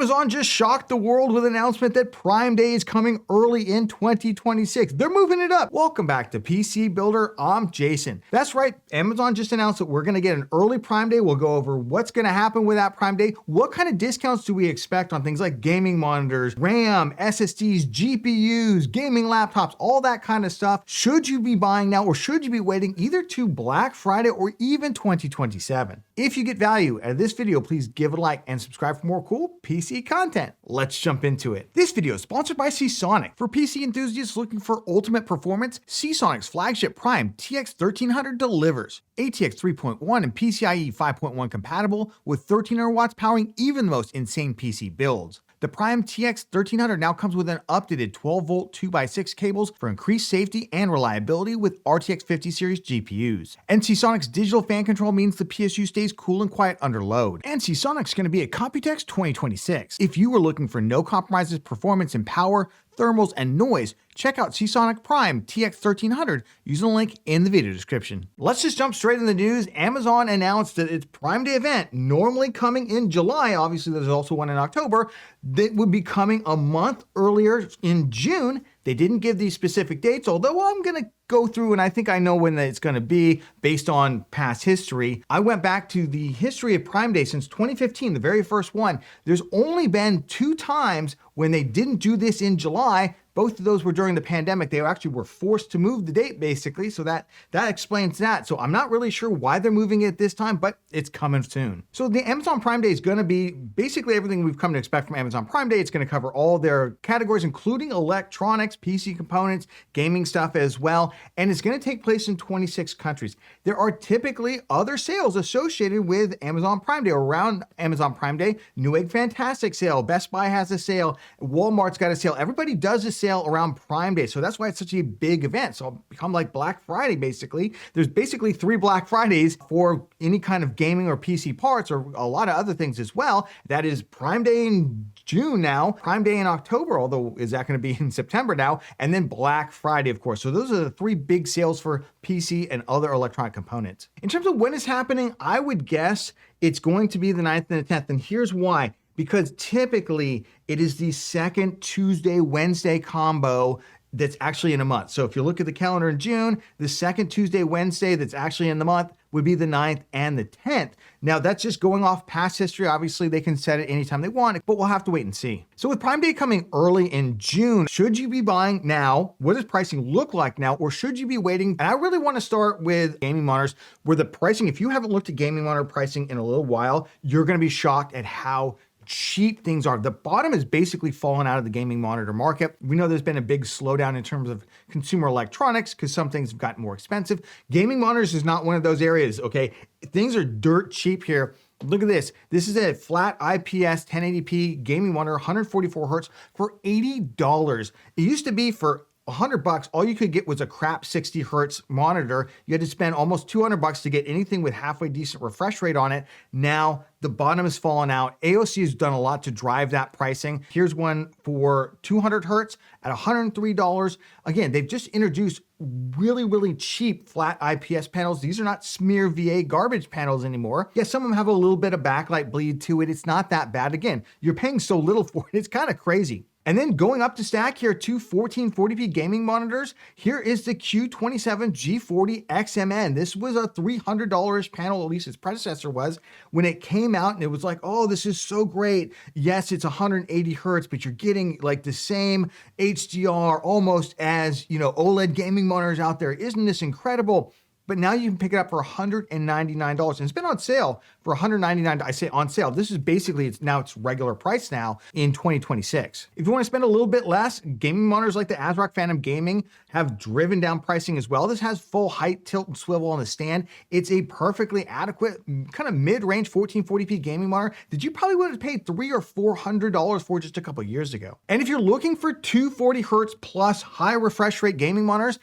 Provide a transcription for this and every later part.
Amazon just shocked the world with an announcement that Prime Day is coming early in 2026. They're moving it up. Welcome back to PC Builder. I'm Jason. That's right. Amazon just announced that we're going to get an early Prime Day. We'll go over what's going to happen with that Prime Day. What kind of discounts do we expect on things like gaming monitors, RAM, SSDs, GPUs, gaming laptops, all that kind of stuff. Should you be buying now or should you be waiting either to Black Friday or even 2027? If you get value out of this video, please give it a like and subscribe for more cool PC content. Let's jump into it. This video is sponsored by Seasonic. For PC enthusiasts looking for ultimate performance, Seasonic's flagship Prime TX 1300 delivers. ATX 3.1 and PCIe 5.1 compatible with 1300 watts powering even the most insane PC builds. The Prime TX 1300 now comes with an updated 12-volt 2x6 cables for increased safety and reliability with RTX 50 series GPUs. And Seasonic's digital fan control means the PSU stays cool and quiet under load. And Seasonic's going to be at Computex 2026. If you were looking for no compromises performance in power, thermals, and noise, check out Seasonic Prime TX 1300 using the link in the video description. Let's just jump straight in the news. Amazon announced that its Prime Day event, normally coming in July, obviously there's also one in October, that would be coming a month earlier in June. They didn't give these specific dates, although I'm going to go through and I think I know when it's going to be based on past history. I went back to the history of Prime Day since 2015, the very first one. There's only been 2 times when they didn't do this in July. Both of those were during the pandemic. They actually were forced to move the date basically. So that explains that. So I'm not really sure why they're moving it this time, but it's coming soon. So the Amazon Prime Day is going to be basically everything we've come to expect from Amazon Prime Day. It's going to cover all their categories, including electronics, PC components, gaming stuff as well. And it's going to take place in 26 countries. There are typically other sales associated with Amazon Prime Day or around Amazon Prime Day. Newegg Fantastic sale. Best Buy has a sale. Walmart's got a sale. Everybody does a sale around Prime Day. So that's why it's such a big event. So it'll become like Black Friday, basically. There's basically 3 Black Fridays for any kind of gaming or PC parts or a lot of other things as well. That is Prime Day in June now, Prime Day in October, although is that going to be in September now, and then Black Friday, of course. So those are the 3 big sales for PC and other electronic components. In terms of when it's happening, I would guess it's going to be the 9th and the 10th. And here's why. Because typically it is the second Tuesday, Wednesday combo that's actually in a month. So if you look at the calendar in June, the second Tuesday, Wednesday that's actually in the month would be the 9th and the 10th. Now that's just going off past history. Obviously they can set it anytime they want, but we'll have to wait and see. So with Prime Day coming early in June, should you be buying now? What does pricing look like now? Or should you be waiting? And I really want to start with gaming monitors where the pricing, if you haven't looked at gaming monitor pricing in a little while, you're going to be shocked at how cheap things are. The bottom is basically fallen out of the gaming monitor market. We know there's been a big slowdown in terms of consumer electronics because some things have gotten more expensive. Gaming monitors is not one of those areas, okay? Things are dirt cheap here. Look at this. This is a flat IPS 1080p gaming monitor, 144 hertz for $80. It used to be for $100, all you could get was a crap 60 hertz monitor. You had to spend almost $200 to get anything with halfway decent refresh rate on it. Now the bottom has fallen out. AOC has done a lot to drive that pricing. Here's one for 200 hertz at $103. Again, they've just introduced really, really cheap flat IPS panels. These are not smear VA garbage panels anymore. Yes, some of them have a little bit of backlight bleed to it. It's not that bad. Again, you're paying so little for it. It's kind of crazy. And then going up to stack here, 2 1440p gaming monitors. Here is the Q27 G40 XMN. This was a $300 panel, at least its predecessor was, when it came out and it was like, oh, this is so great. Yes, it's 180 hertz, but you're getting like the same HDR almost as, OLED gaming monitors out there. Isn't this incredible? But now you can pick it up for $199. And it's been on sale for $199. I say on sale. This is basically, it's regular price now in 2026. If you want to spend a little bit less, gaming monitors like the ASRock Phantom Gaming have driven down pricing as well. This has full height, tilt, and swivel on the stand. It's a perfectly adequate, kind of mid-range 1440p gaming monitor that you probably would have paid $300 or $400 for just a couple years ago. And if you're looking for 240 hertz plus high refresh rate gaming monitors,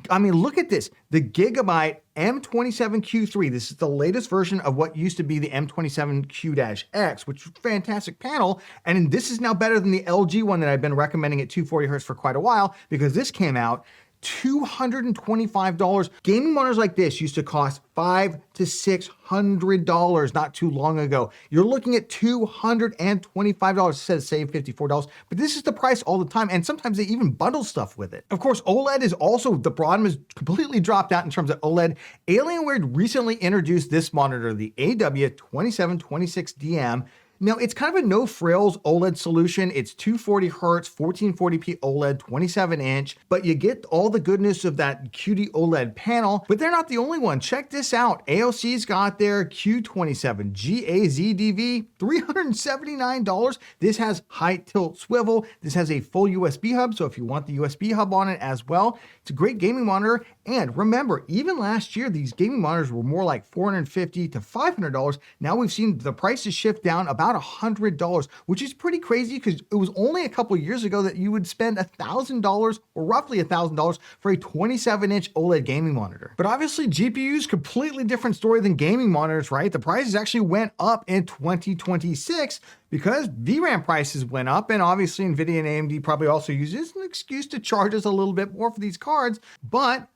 I mean, look at this. The Gigabyte M27Q3. This is the latest version of what used to be the M27Q-X, which is a fantastic panel. And this is now better than the LG one that I've been recommending at 240 hertz for quite a while because this came out. $225. Gaming monitors like this used to cost $500 to $600 not too long ago. You're looking at $225. It says save $54, but this is the price all the time, and sometimes they even bundle stuff with it. Of course, OLED is also, the bottom is completely dropped out in terms of OLED. Alienware recently introduced this monitor, the AW2726DM. Now, it's kind of a no-frills OLED solution. It's 240 hertz, 1440p OLED, 27-inch, but you get all the goodness of that QD OLED panel, but they're not the only one. Check this out. AOC's got their Q27 GAZDV, $379. This has height, tilt, swivel. This has a full USB hub, so if you want the USB hub on it as well, it's a great gaming monitor. And remember, even last year, these gaming monitors were more like $450 to $500. Now we've seen the prices shift down about $100, which is pretty crazy because it was only a couple of years ago that you would spend $1,000 or roughly $1,000 for a 27-inch OLED gaming monitor. But obviously GPUs, completely different story than gaming monitors, right? The prices actually went up in 2026 because VRAM prices went up, and obviously NVIDIA and AMD probably also use this as an excuse to charge us a little bit more for these cards, but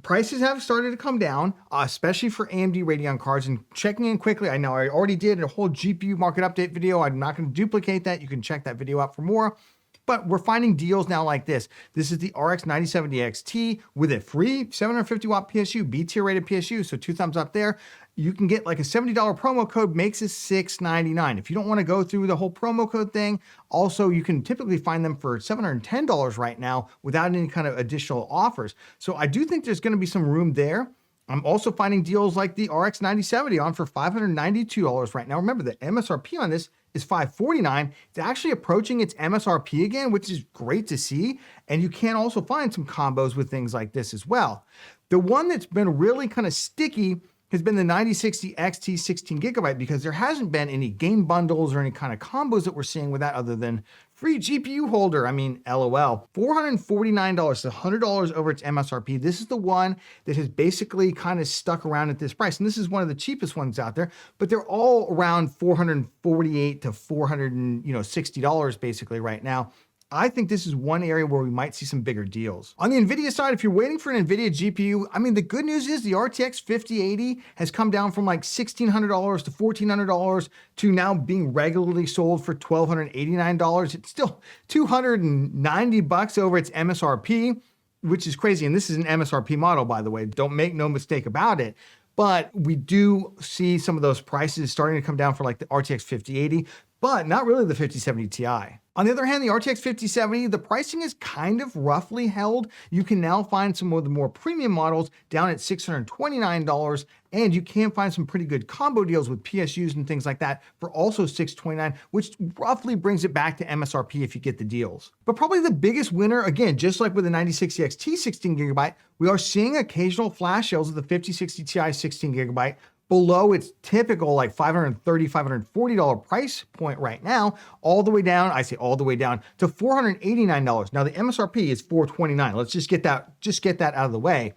prices have started to come down, especially for AMD Radeon cards. And checking in quickly, I know I already did a whole GPU market update video. I'm not going to duplicate that. You can check that video out for more. But we're finding deals now like this. This is the RX 9070 XT with a free 750 watt PSU, B tier rated PSU, so 2 thumbs up there. You can get like a $70 promo code, makes it $699. If you don't want to go through the whole promo code thing, also you can typically find them for $710 right now without any kind of additional offers. So I do think there's going to be some room there. I'm also finding deals like the RX 9070 on for $592 right now. Remember, the MSRP on this is $549. It's actually approaching its MSRP again, which is great to see. And you can also find some combos with things like this as well. The one that's been really kind of sticky has been the 9060 XT 16 gigabyte because there hasn't been any game bundles or any kind of combos that we're seeing with that other than free GPU holder. I mean, LOL. $449, so $100 over its MSRP. This is the one that has basically kind of stuck around at this price. And this is one of the cheapest ones out there, but they're all around $448 to $460 basically right now. I think this is one area where we might see some bigger deals. On the NVIDIA side, if you're waiting for an NVIDIA GPU, I mean, the good news is the RTX 5080 has come down from like $1,600 to $1,400 to now being regularly sold for $1,289. It's still $290 over its MSRP, which is crazy. And this is an MSRP model, by the way. Don't make no mistake about it. But we do see some of those prices starting to come down for like the RTX 5080, but not really the 5070 Ti. On the other hand, the RTX 5070, the pricing is kind of roughly held. You can now find some of the more premium models down at $629, and you can find some pretty good combo deals with PSUs and things like that for also $629, which roughly brings it back to MSRP if you get the deals. But probably the biggest winner, again, just like with the 9060 XT 16 gigabyte, we are seeing occasional flash sales of the 5060 Ti 16 gigabyte below its typical like $530, $540 price point right now, all the way down, I say all the way down to $489. Now the MSRP is $429. Let's just get that out of the way.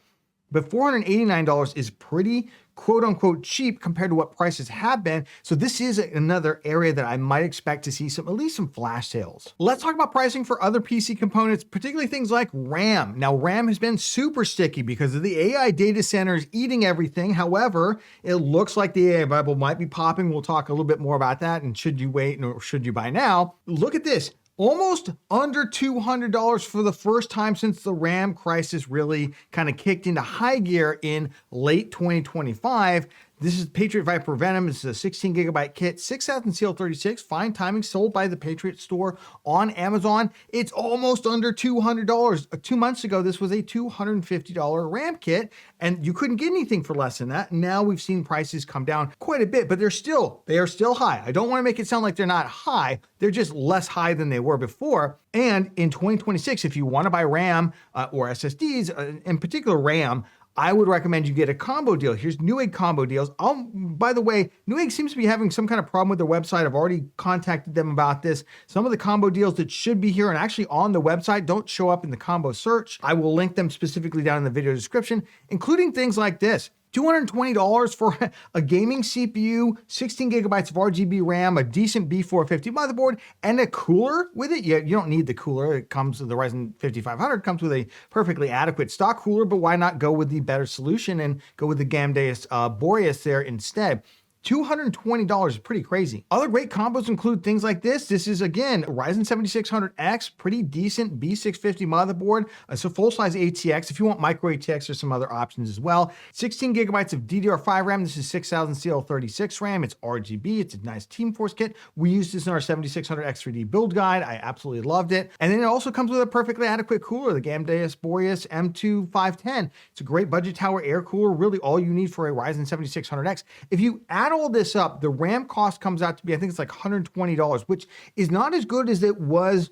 But $489 is pretty quote unquote cheap compared to what prices have been. So this is another area that I might expect to see at least some flash sales. Let's talk about pricing for other PC components, particularly things like RAM. Now RAM has been super sticky because of the AI data centers eating everything. However, it looks like the AI bubble might be popping. We'll talk a little bit more about that. And should you wait or should you buy now? Look at this. Almost under $200 for the first time since the RAM crisis really kind of kicked into high gear in late 2025. This is Patriot Viper Venom. This is a 16 gigabyte kit, 6,000 CL36, fine timing, sold by the Patriot store on Amazon. It's almost under $200. 2 months ago, this was a $250 RAM kit, and you couldn't get anything for less than that. Now we've seen prices come down quite a bit, but they are still high. I don't want to make it sound like they're not high. They're just less high than they were before. And in 2026, if you want to buy RAM or SSDs, in particular RAM, I would recommend you get a combo deal. Here's Newegg combo deals. By the way, Newegg seems to be having some kind of problem with their website. I've already contacted them about this. Some of the combo deals that should be here and actually on the website don't show up in the combo search. I will link them specifically down in the video description, including things like this. $220 for a gaming CPU, 16 gigabytes of RGB RAM, a decent B450 motherboard, and a cooler with it. You don't need the cooler. It comes with the Ryzen 5500, comes with a perfectly adequate stock cooler, but why not go with the better solution and go with the Gamdeus Boreas there instead? $220 is pretty crazy. Other great combos include things like this. This is, again, Ryzen 7600X, pretty decent B650 motherboard. It's a full-size ATX. If you want micro ATX, there's some other options as well. 16 gigabytes of DDR5 RAM. This is 6000 CL36 RAM. It's RGB. It's a nice Team Force kit. We used this in our 7600X3D build guide. I absolutely loved it. And then it also comes with a perfectly adequate cooler, the Gamdeus Boreas M2510. It's a great budget tower air cooler, really all you need for a Ryzen 7600X. If you add all this up, the RAM cost comes out to be, I think it's like $120, which is not as good as it was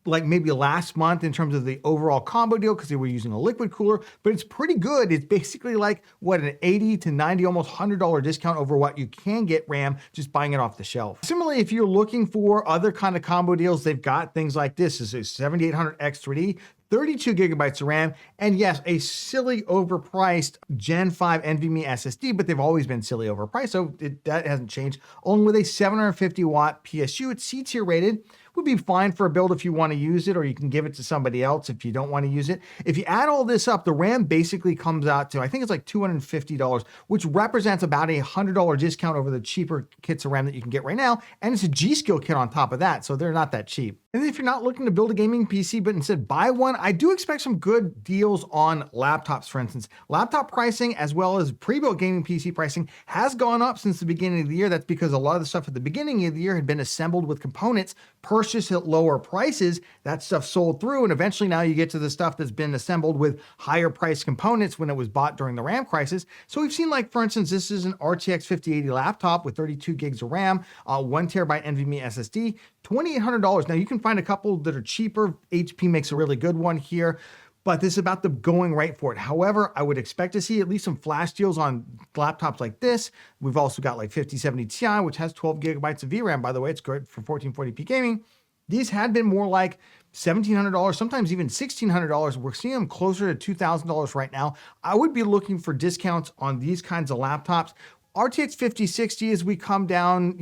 like maybe last month in terms of the overall combo deal because they were using a liquid cooler, but it's pretty good. It's basically like what, an 80 to 90, almost $100 discount over what you can get RAM just buying it off the shelf. Similarly, if you're looking for other kind of combo deals, they've got things like this. This is 7800X3D, 32 gigabytes of RAM, and yes, a silly overpriced Gen 5 NVMe SSD, but they've always been silly overpriced, so that hasn't changed. Along with a 750 watt PSU, it's C-tier rated, would be fine for a build if you want to use it, or you can give it to somebody else if you don't want to use it. If you add all this up, the RAM basically comes out to, I think it's like $250, which represents about a $100 discount over the cheaper kits of RAM that you can get right now, and it's a G-Skill kit on top of that, so they're not that cheap. And then if you're not looking to build a gaming PC, but instead buy one, I do expect some good deals on laptops, for instance. Laptop pricing, as well as pre-built gaming PC pricing, has gone up since the beginning of the year. That's because a lot of the stuff at the beginning of the year had been assembled with components purchased at lower prices. That stuff sold through, and eventually now you get to the stuff that's been assembled with higher priced components when it was bought during the RAM crisis. So we've seen, like, for instance, this is an RTX 5080 laptop with 32 gigs of RAM, 1 terabyte NVMe SSD, $2,800. Now you can find a couple that are cheaper. HP makes a really good one here, but this is about the going rate for it. However, I would expect to see at least some flash deals on laptops like this. We've also got like 5070 Ti, which has 12 gigabytes of VRAM, by the way. It's good for 1440p gaming. These had been more like $1,700, sometimes even $1,600. We're seeing them closer to $2,000 right now. I would be looking for discounts on these kinds of laptops. RTX 5060, as we come down,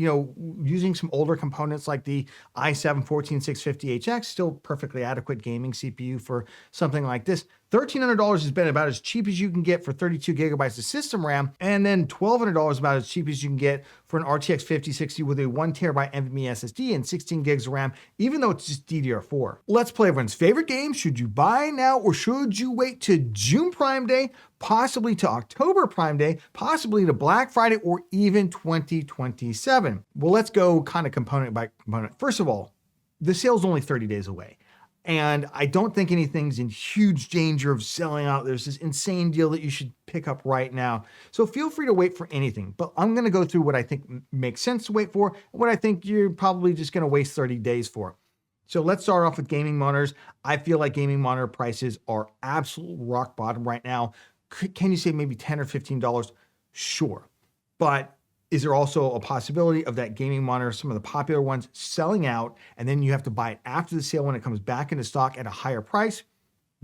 using some older components like the i7-14650HX, still perfectly adequate gaming CPU for something like this. $1,300 has been about as cheap as you can get for 32 gigabytes of system RAM, and then $1,200 about as cheap as you can get for an RTX 5060 with a 1 terabyte NVMe SSD and 16 gigs of RAM, even though it's just DDR4. Let's play everyone's favorite game. Should you buy now, or should you wait to June Prime Day, possibly to October Prime Day, possibly to Black Friday, or even 2027? Well, let's go kind of component by component. First of all, the sale's only 30 days away. And I don't think anything's in huge danger of selling out. There's this insane deal that you should pick up right now. So feel free to wait for anything, but I'm going to go through what I think makes sense to wait for, and what I think you're probably just going to waste 30 days for. So let's start off with gaming monitors. I feel like gaming monitor prices are absolute rock bottom right now. Can you say maybe $10 or $15? Sure. But is there also a possibility of that gaming monitor, some of the popular ones, selling out, and then you have to buy it after the sale when it comes back into stock at a higher price?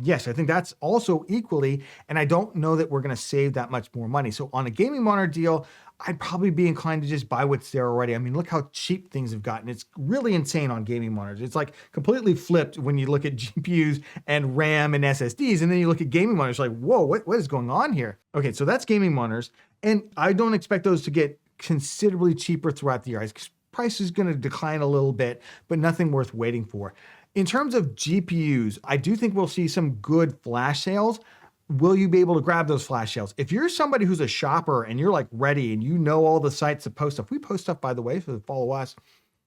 Yes, I think that's also equally, and I don't know that we're going to save that much more money. So on a gaming monitor deal, I'd probably be inclined to just buy what's there already. I mean, look how cheap things have gotten. It's really insane on gaming monitors. It's like completely flipped when you look at GPUs and RAM and SSDs, and then you look at gaming monitors like, whoa, what is going on here? Okay, so that's gaming monitors, and I don't expect those to get considerably cheaper throughout the year. Price is going to decline a little bit, but nothing worth waiting for. In terms of GPUs, I do think we'll see some good flash sales. Will you be able to grab those flash sales? If you're somebody who's a shopper and you're like ready and you know all the sites that post stuff, we post stuff, by the way, so follow us.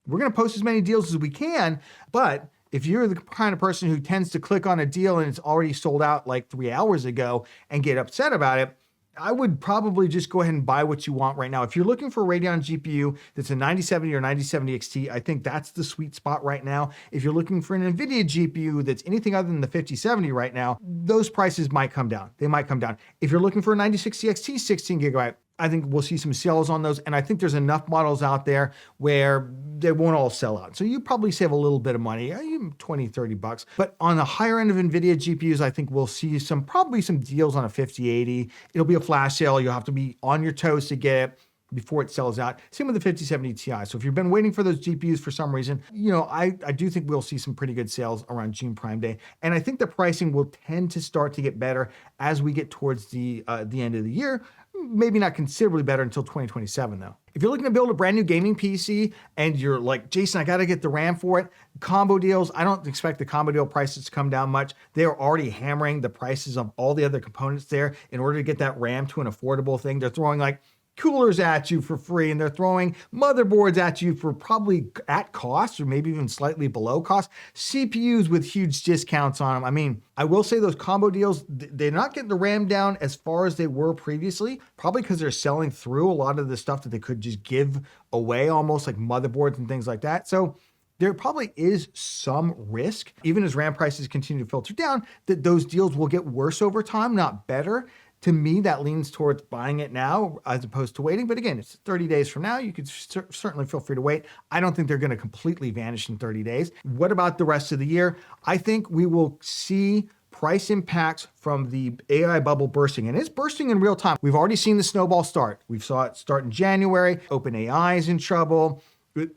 We're going to post as many deals as we can, but if you're the kind of person who tends to click on a deal and it's already sold out like 3 hours ago and get upset about it, I would probably just go ahead and buy what you want right now. If you're looking for a Radeon GPU that's a 9070 or 9070 XT, I think that's the sweet spot right now. If you're looking for an NVIDIA GPU that's anything other than the 5070 right now, those prices might come down. They might come down. If you're looking for a 9060 XT 16 gigabyte, I think we'll see some sales on those. And I think there's enough models out there where they won't all sell out. So you probably save a little bit of money, 20, 30 bucks. But on the higher end of NVIDIA GPUs, I think we'll see probably some deals on a 5080. It'll be a flash sale. You'll have to be on your toes to get it before it sells out. Same with the 5070 Ti. So if you've been waiting for those GPUs for some reason, I do think we'll see some pretty good sales around June Prime Day. And I think the pricing will tend to start to get better as we get towards the end of the year. Maybe not considerably better until 2027 though. If you're looking to build a brand new gaming PC and you're like, Jason, I got to get the RAM for it, combo deals, I don't expect the combo deal prices to come down much. They are already hammering the prices of all the other components there in order to get that RAM to an affordable thing. They're throwing like coolers at you for free, and they're throwing motherboards at you for probably at cost or maybe even slightly below cost. CPUs with huge discounts on them. I mean, I will say those combo deals, they're not getting the RAM down as far as they were previously, probably because they're selling through a lot of the stuff that they could just give away, almost like motherboards and things like that. So there probably is some risk, even as RAM prices continue to filter down, that those deals will get worse over time, not better. To me, that leans towards buying it now as opposed to waiting. But again, it's 30 days from now. You could certainly feel free to wait. I don't think they're going to completely vanish in 30 days. What about the rest of the year? I think we will see price impacts from the AI bubble bursting, and it's bursting in real time. We've already seen the snowball start. We saw it start in January. OpenAI is in trouble.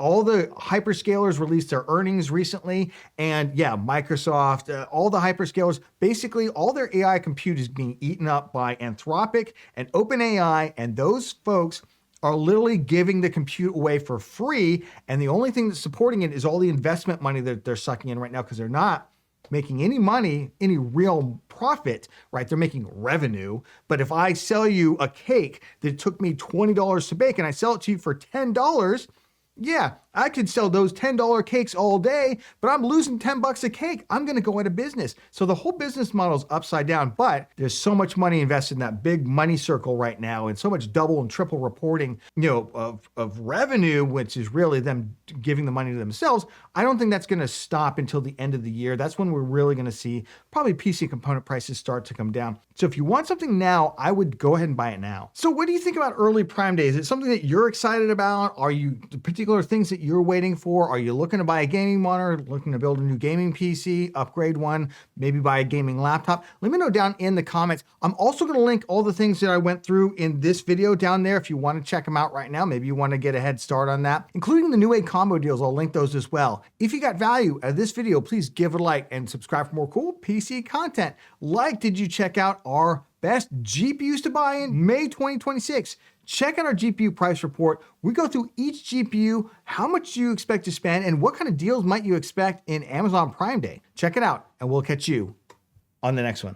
All the hyperscalers released their earnings recently, and yeah, Microsoft, all the hyperscalers, basically all their AI compute is being eaten up by Anthropic and OpenAI, and those folks are literally giving the compute away for free, and the only thing that's supporting it is all the investment money that they're sucking in right now, because they're not making any money, any real profit, right? They're making revenue. But if I sell you a cake that took me $20 to bake and I sell it to you for $10, yeah, I could sell those $10 cakes all day, but I'm losing 10 bucks a cake. I'm going to go out of business. So the whole business model is upside down, but there's so much money invested in that big money circle right now, and so much double and triple reporting, of revenue, which is really them giving the money to themselves. I don't think that's going to stop until the end of the year. That's when we're really going to see probably PC component prices start to come down. So if you want something now, I would go ahead and buy it now. So what do you think about early Prime Day? Is it something that you're excited about? Are you particular things that you're waiting for? Are you looking to buy a gaming monitor, looking to build a new gaming PC, upgrade one, maybe buy a gaming laptop? Let me know down in the comments. I'm also going to link all the things that I went through in this video down there if you want to check them out right now. Maybe you want to get a head start on that, including the Newegg combo deals. I'll link those as well. If you got value out of this video, please give it a like and subscribe for more cool PC content. Like, did you check out our best GPUs to buy in May 2026? Check out our GPU price report. We go through each GPU, how much you expect to spend, and what kind of deals might you expect in Amazon Prime Day. Check it out, and we'll catch you on the next one.